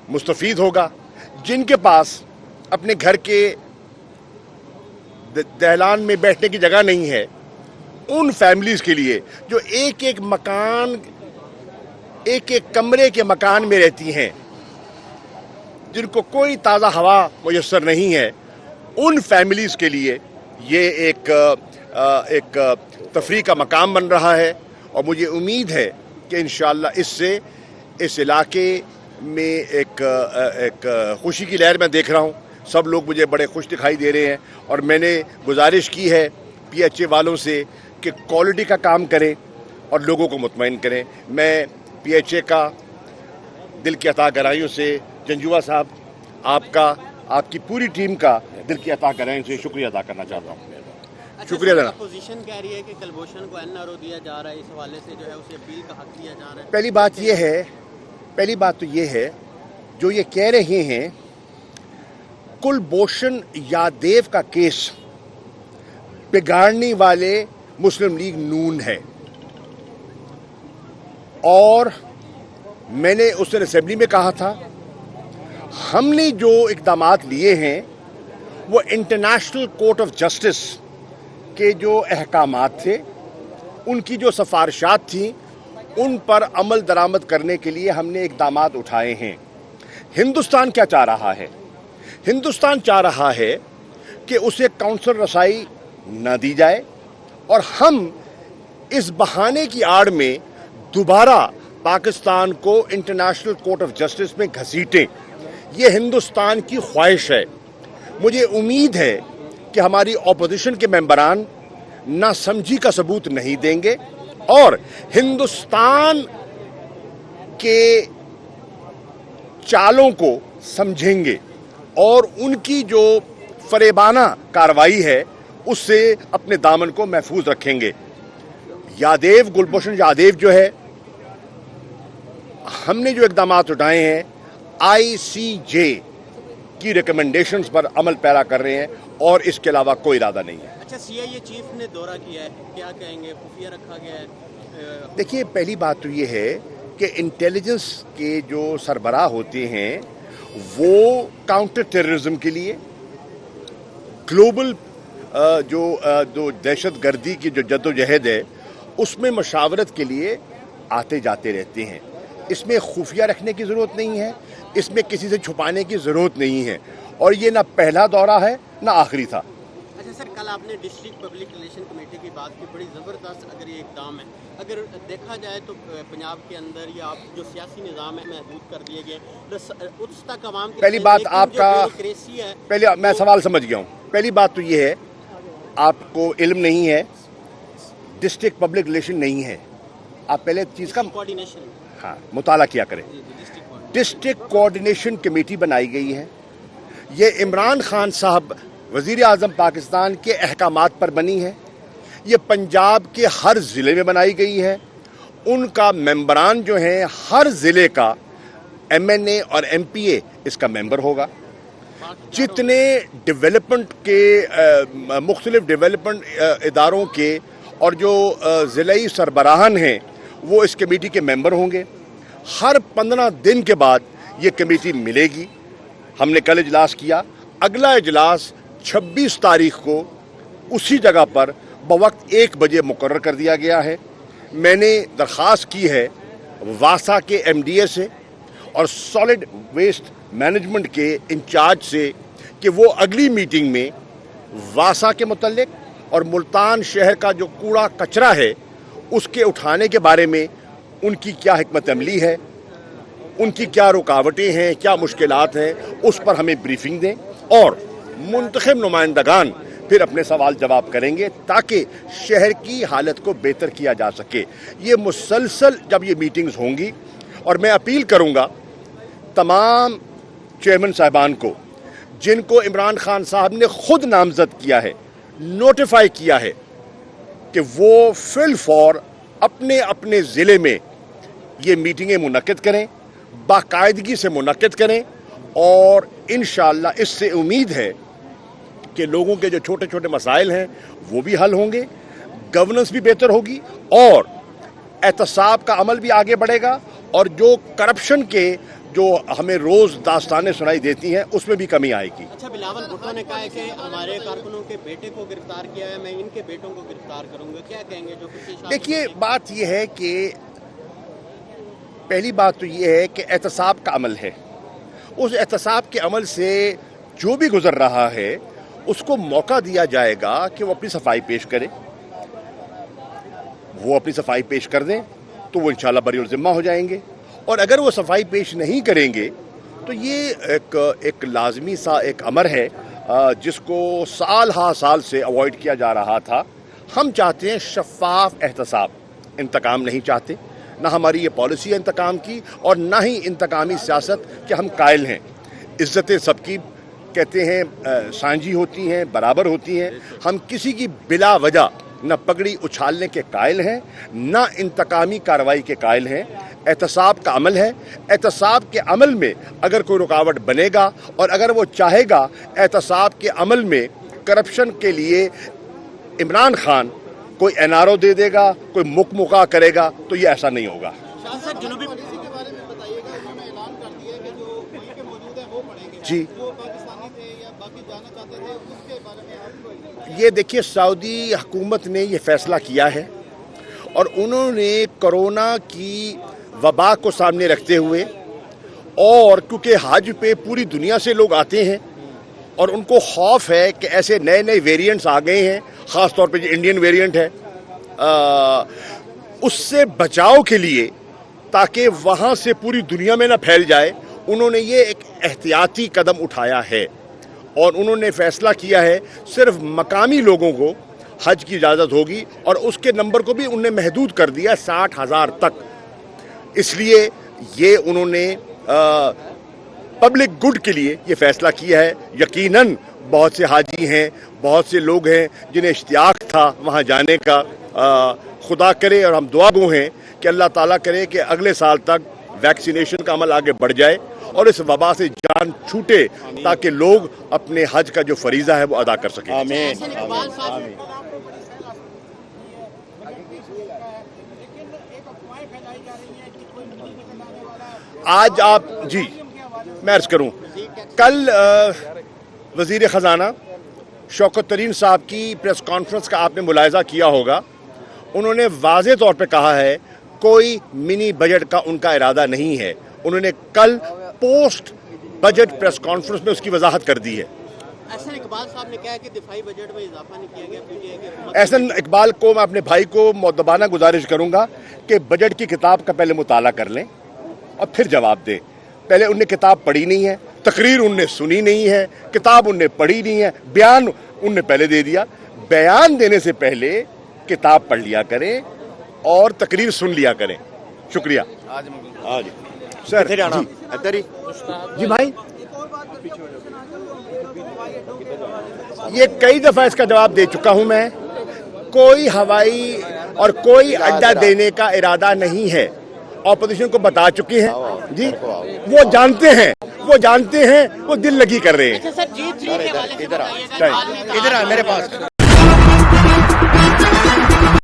मुस्तफ़ीद होगा। जिनके पास अपने घर के दहलान में बैठने की जगह नहीं है, उन फैमिलीज़ के लिए जो एक एक मकान, एक एक कमरे के मकान में रहती हैं, जिनको कोई ताज़ा हवा मुयस्सर नहीं है, उन फैमिलीज़ के लिए ये एक तफरीह का मकाम बन रहा है। और मुझे उम्मीद है कि इंशाअल्लाह इससे इस इलाके में एक खुशी की लहर मैं देख रहा हूँ। सब लोग मुझे बड़े खुश दिखाई दे रहे हैं और मैंने गुजारिश की है PHA वालों से कि क्वालिटी का काम करें और लोगों को मुतमईन करें। मैं PHA का दिल की अता गहराइयों से जंजुआ साहब, आपकी पूरी टीम का दिल की अता गहराइयों से शुक्रिया अदा करना चाहता हूँ। शुक्रिया देना। अपोजिशन कह रही है कि कुलभूषण को NRO दिया जा रहा है, इस हवाले से जो है उसे अपील का हक दिया जा रहा है। पहली बात तो ये है जो ये कह रहे हैं, कुलभूषण यादव का केस बिगाड़ने वाले मुस्लिम लीग नून है। और मैंने उस दिन असेंबली में कहा था, हमने जो इक़दामात लिए हैं वो इंटरनेशनल कोर्ट ऑफ जस्टिस के जो अहकामात थे, उनकी जो सिफारिशात थी, उन पर अमल दरामद करने के लिए हमने इक़दामात उठाए हैं। हिंदुस्तान क्या चाह रहा है? हिंदुस्तान चाह रहा है कि उसे काउंसिल रसाई न दी जाए और हम इस बहाने की आड़ में दोबारा पाकिस्तान को इंटरनेशनल कोर्ट ऑफ जस्टिस में घसीटें। ये हिंदुस्तान की ख्वाहिश है। मुझे उम्मीद है कि हमारी अपोजिशन के मेंबरान नासमझी का सबूत नहीं देंगे और हिंदुस्तान के चालों को समझेंगे और उनकी जो फरेबाना कार्रवाई है उससे अपने दामन को महफूज रखेंगे। कुलभूषण यादव जो है, हमने जो इक़दामात उठाए हैं ICJ की रिकमेंडेशंस पर अमल पैरा कर रहे हैं और इसके अलावा कोई इरादा नहीं है। अच्छा, CIA चीफ ने दौरा किया है, क्या कहेंगे? खुफिया रखा गया है? देखिए, पहली बात तो ये है कि इंटेलिजेंस के जो सरबराह होते हैं वो काउंटर टेररिज्म के लिए, ग्लोबल जो दहशत गर्दी की जो जद्दोजहद है उसमें मशावरत के लिए आते जाते रहते हैं। इसमें खुफिया रखने की ज़रूरत नहीं है, इसमें किसी से छुपाने की ज़रूरत नहीं है और ये ना पहला दौरा है ना आखिरी था। अच्छा सर, कल आपने डिस्ट्रिक्ट पब्लिक रिलेशन कमेटी की बात की, बड़ी ज़बरदस्त अगर ये इक़दाम है, अगर देखा जाए तो पंजाब के अंदर या आप जो सियासी निज़ाम है महदूद कर दिए गए उस तक आवाम की। पहली बात आपका पहले मैं सवाल समझ गया हूँ। पहली बात तो ये है, आपको इल्म नहीं है, डिस्ट्रिक्ट पब्लिक रिलेशन नहीं है। आप पहले चीज़ का कोऑर्डिनेशन, हाँ, मुताला किया करें। डिस्ट्रिक्ट कोऑर्डिनेशन कमेटी बनाई गई है। ये इमरान खान साहब वज़ीर आज़म पाकिस्तान के अहकामात पर बनी है। ये पंजाब के हर ज़िले में बनाई गई है। उनका मेंबरान जो हैं, हर ज़िले का MNA और MPA इसका मेंबर होगा। जितने डेवलपमेंट के मुख्तलिफ डेवलपमेंट इदारों के और जो ज़िलाई सरबराहान हैं वो इस कमेटी के मेंबर होंगे। हर 15 दिन के बाद ये कमेटी मिलेगी। हमने कल इजलास किया, अगला इजलास 26 तारीख को उसी जगह पर बवक्त 1 बजे मुकर्रर कर दिया गया है। मैंने दरख्वास्त की है वासा के MDA से और सॉलिड वेस्ट मैनेजमेंट के इंचार्ज से कि वो अगली मीटिंग में वासा के मुतल्लिक और मुल्तान शहर का जो कूड़ा कचरा है उसके उठाने के बारे में उनकी क्या हिकमत अमली है, उनकी क्या रुकावटें हैं, क्या मुश्किलात हैं, उस पर हमें ब्रीफिंग दें और मुंतखब नुमाइंदगान फिर अपने सवाल जवाब करेंगे ताकि शहर की हालत को बेहतर किया जा सके। ये मुसलसल जब ये मीटिंग्स होंगी, और मैं अपील करूंगा तमाम चेयरमैन साहिबान को जिनको इमरान खान साहब ने खुद नामजद किया है, नोटिफाई किया है कि वो फिल फॉर अपने अपने ज़िले में ये मीटिंगें मुनक्किद करें, बाकायदगी से मुनक्किद करें और इंशाअल्लाह इससे उम्मीद है कि लोगों के जो छोटे छोटे मसाइल हैं वो भी हल होंगे, गवर्नेंस भी बेहतर होगी और एहतसाब का अमल भी आगे बढ़ेगा और जो करप्शन के जो हमें रोज दास्तानें सुनाई देती हैं उसमें भी कमी आएगी। अच्छा, बिलावल भुट्टो ने कहा है कि हमारे कारकुनों के बेटे को गिरफ्तार किया है, मैं इनके बेटों को गिरफ्तार करूंगा, क्या कहेंगे? जो कुछ देखिए, बात यह है कि पहली बात तो यह है कि एहतसाब का अमल है, उस एहतसाब के अमल से जो भी गुजर रहा है उसको मौका दिया जाएगा कि वो अपनी सफाई पेश करे। वो अपनी सफाई पेश कर दें तो वो इंशाल्लाह बरी और जिम्मा हो जाएंगे, और अगर वो सफाई पेश नहीं करेंगे तो ये एक लाजमी सा एक अमर है जिसको साल हा साल से अवॉइड किया जा रहा था। हम चाहते हैं शफाफ एहतसाब, इंतकाम नहीं चाहते, ना हमारी ये पॉलिसी है इंतकाम की और ना ही इंतकामी सियासत के हम कायल हैं। इज्जतें सबकी कहते हैं सांझी होती हैं, बराबर होती हैं। हम किसी की बिला वजह न पगड़ी उछालने के कायल हैं, न इंतकामी कार्रवाई के कायल हैं। एहतसाब का अमल है, एहतसाब के अमल में अगर कोई रुकावट बनेगा और अगर वो चाहेगा एहतसाब के अमल में करप्शन के लिए इमरान खान कोई एनआरओ दे देगा, कोई मुकमुका करेगा, तो ये ऐसा नहीं होगा। जनूबी के बारे में बताइएगा, उन्होंने ऐलान कर दिया कि जो वहीं के मौजूद हैं वो पढ़ेंगे, जी, जो पाकिस्तानी थे या बाकी जाना चाहते थे, उसके बारे में आप ये देखिए, सऊदी हुकूमत ने ये फैसला किया है और उन्होंने कोरोना की वबा को सामने रखते हुए, और क्योंकि हज पे पूरी दुनिया से लोग आते हैं और उनको खौफ है कि ऐसे नए नए वेरिएंट्स आ गए हैं, ख़ास तौर पे जो इंडियन वेरिएंट है, उससे बचाव के लिए, ताकि वहाँ से पूरी दुनिया में ना फैल जाए, उन्होंने ये एक एहतियाती कदम उठाया है और उन्होंने फैसला किया है सिर्फ मकामी लोगों को हज की इजाज़त होगी, और उसके नंबर को भी उन्होंने महदूद कर दिया 60,000 तक। इसलिए ये उन्होंने पब्लिक गुड के लिए ये फैसला किया है। यकीनन बहुत से हाजी हैं, बहुत से लोग हैं जिन्हें इश्तियाक था वहाँ जाने का। खुदा करे और हम दुआ गो हैं कि अल्लाह ताला करे कि अगले साल तक वैक्सीनेशन का अमल आगे बढ़ जाए और इस वबा से जान छूटे, ताकि लोग अपने हज का जो फरीज़ा है वो अदा कर सकें। आमीन। आज आप जी मैं अर्ज करूं, कल वज़ीर ख़जाना शौकत तरीन साहब की प्रेस कॉन्फ्रेंस का आपने मुलाहिज़ा किया होगा। उन्होंने वाज़े तौर पे कहा है कोई मिनी बजट का उनका इरादा नहीं है। उन्होंने कल पोस्ट बजट प्रेस कॉन्फ्रेंस में उसकी वजाहत कर दी है। एहसन इकबाल साहब ने कहा कि दिफाई बजट में इजाफा नहीं किया गया। एहसन इकबाल को मैं अपने भाई को मुअद्दबाना गुजारिश करूंगा कि बजट की किताब का पहले मुताला कर लें और फिर जवाब दें। पहले उनने किताब पढ़ी नहीं है, तकरीर उनने सुनी नहीं है, किताब उनने पढ़ी नहीं है, बयान उनने पहले दे दिया। बयान देने से पहले किताब पढ़ लिया करें और तकरीर सुन लिया करें। शुक्रिया। आज सर जी भाई, ये कई दफ़ा इसका जवाब दे चुका हूं मैं। कोई हवाई और कोई अड्डा देने का इरादा नहीं है। ऑपोजिशन को बता चुके हैं जी, वो जानते हैं, वो दिल लगी कर रहे हैं। अच्छा सर, G3 के हवाले से बताइएगा, इधर आ मेरे पास।